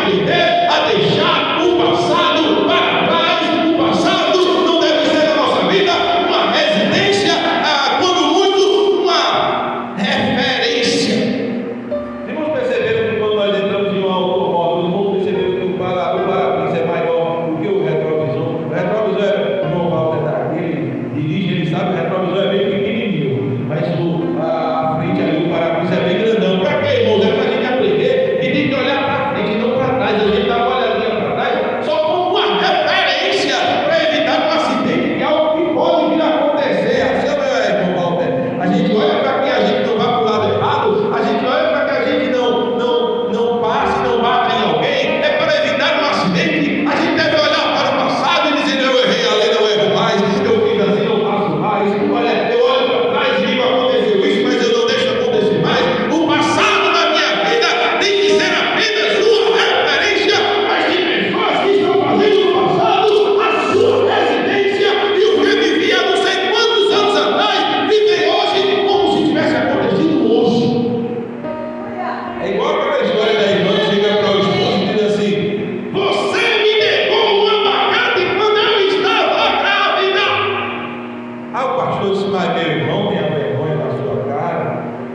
aprender a deixar o passado para trás. O passado não deve ser na nossa vida uma residência, quando muito, uma referência. Irmãos, perceberam que quando nós entramos em um automóvel, irmãos, perceberam que o para-brisa é maior do que o retrovisor. O retrovisor é o normal, ele dirige, ele sabe, o retrovisor é bem pequenininho, mas a frente ali, o para-brisa é bem grandão. Para quê, irmãos? É para a gente aprender e tem que olhar para frente, não para trás. A gente dá uma olhadinha para trás só como uma referência para evitar um acidente, que é algo que pode vir a acontecer. Assim, irmão Walter, a gente olha para que a gente não vá para o lado errado, a gente olha para que a gente não passe, não bata em alguém, é para evitar um acidente. A gente deve olhar para o passado e dizer: eu errei ali, não erro mais, eu fiz assim, não faço mais. Olha, eu olho para trás e digo: aconteceu isso, mas eu não deixo acontecer mais. O passado da minha vida tem que ser apenas uma referência, mas de pessoas que estão fazendo do passado a sua residência, e o que vivia não sei quantos anos atrás vivem hoje como se tivesse acontecido hoje. É igual aquela história da irmã que chega para o esposo e diz assim: você me negou um abacate quando eu estava grávida. O pastor disse: mas meu irmão, tenha vergonha na sua cara.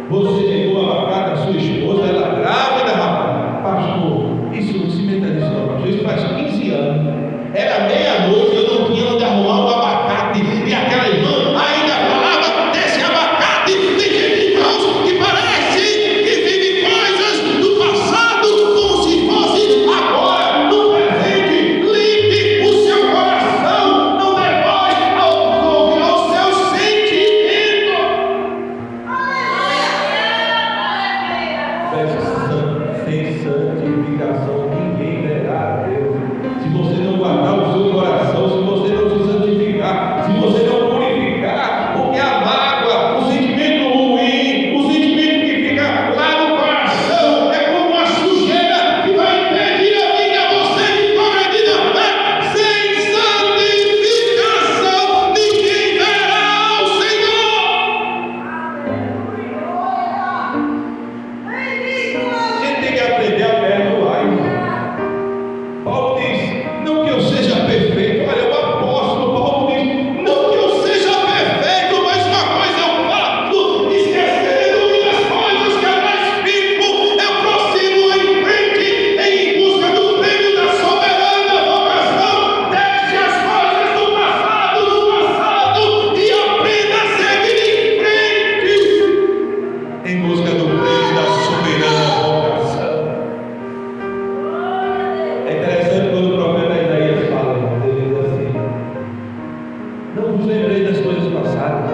Você negou o abacate à sua esposa, ela grávida, rapaz. Pastor, isso não se meta nisso não, pastor. Isso faz 15 anos. Era meia-noite, eu não tinha onde arrumar o abacate. E aquela irmã ainda falava desse abacate. Tem gente, irmãos, que parece que vive coisas do passado como se fosse agora, no presente. Limpe o seu coração, não devolve ao seu sentimento. Sem santificação ninguém verá a Deus. Se você não guardar o seu coração, se você não se santificar, se você não purificar, porque a mágoa, o sentimento ruim, o sentimento que fica lá no coração, é como uma sujeira que vai impedir a mim e a você de progredir na fé. Sem santificação ninguém verá o Senhor. A gente tem que aprender a perdoar, irmão. Paulo diz: não que eu seja perfeito. Olha, o apóstolo Paulo diz: não que eu seja perfeito, mas uma coisa eu faço, esquecendo as coisas que atrás fico, eu prossigo em frente, em busca do prêmio da soberana vocação. Deixe as coisas do passado e aprenda a seguir em frente, em busca do prêmio da soberana vocação. É interessante quando o profeta Isaías fala, ele diz assim: não vos lembrei das coisas passadas,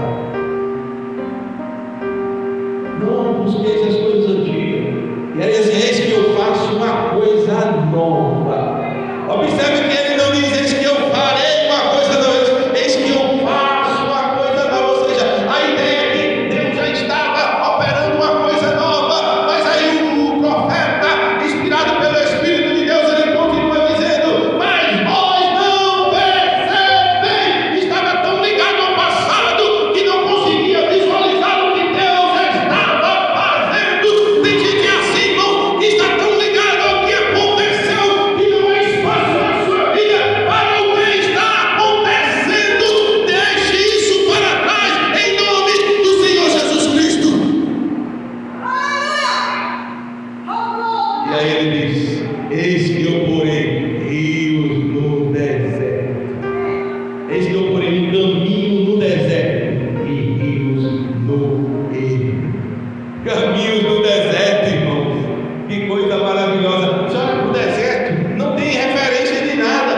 não busqueis as coisas antigas. E aí assim: eis que eu faço uma coisa nova. Observe que ele não diz: eis que eu farei uma coisa nova, eis que eu faço uma coisa nova. Ou seja, a ideia é que Deus já estava operando uma coisa nova, mas aí o profeta, inspirado pelo Espírito de Deus, ele continua dizendo: mas vós não percebem. Estava tão ligado ao passado que não conseguia visualizar o que Deus estava fazendo. Tem gente assim, irmão, que está tão ligado ao que aconteceu que não há espaço na sua vida para o que está acontecendo. Deixe isso para trás em nome do Senhor Jesus Cristo. E aí ele diz: eis que eu porei rios no deserto. Eis que eu porei um caminho no deserto e rios no ermo. Caminhos no deserto, irmãos. Que coisa maravilhosa. Você olha para o deserto, não tem referência de nada.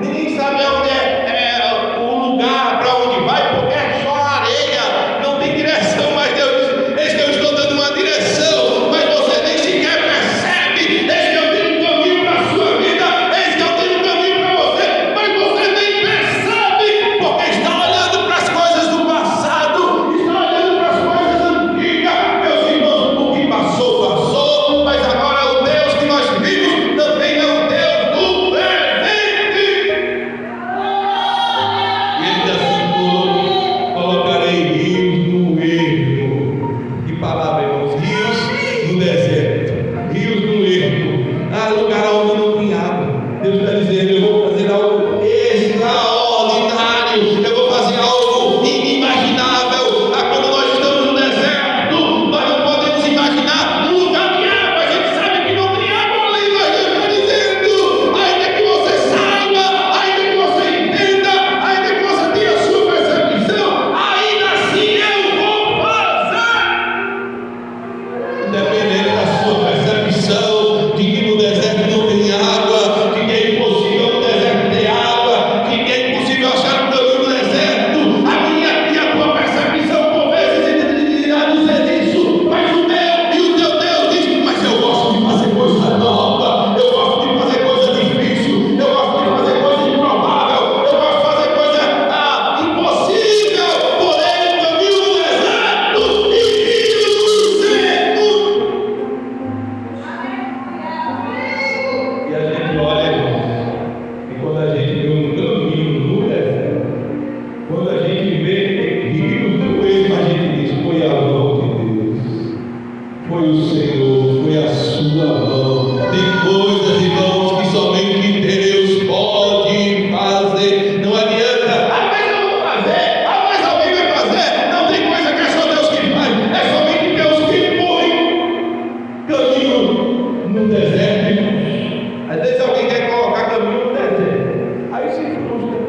Ninguém sabe onde é o lugar para onde vai, porque é só areia. Não tem direção, mas Deus diz: eis que eu estou dando uma direção, mas você nem sequer percebe. Eis que eu tenho um caminho para a sua vida. no deserto, irmãos. Às vezes alguém quer colocar caminho no deserto. Aí se frustra.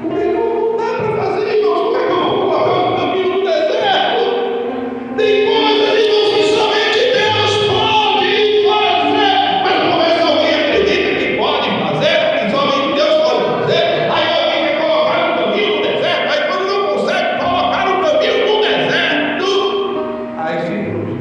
Por que não dá para fazer, irmãos? Por que eu vou colocar um caminho no deserto? Tem coisas, irmãos, que somente Deus pode fazer. Mas por vezes alguém acredita que pode fazer, que somente Deus pode fazer. Aí alguém quer colocar um caminho no deserto. Aí quando não consegue colocar um caminho no deserto, aí se frustra.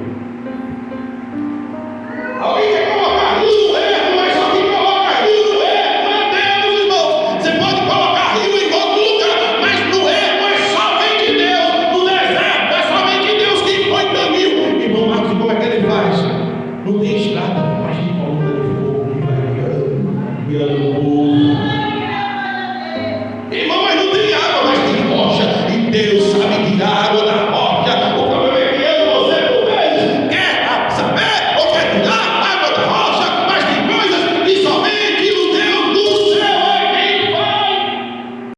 Alguém quer colocar rio no erro, mas só quem coloca rio no erro é Deus, irmãos. Você pode colocar rio em outro lugar, mas no erro é somente Deus. No deserto é somente Deus quem põe caminho. Irmão Marcos, como é que ele faz? Não tem estrada, mas tem coluna de fogo que vai guiando o povo.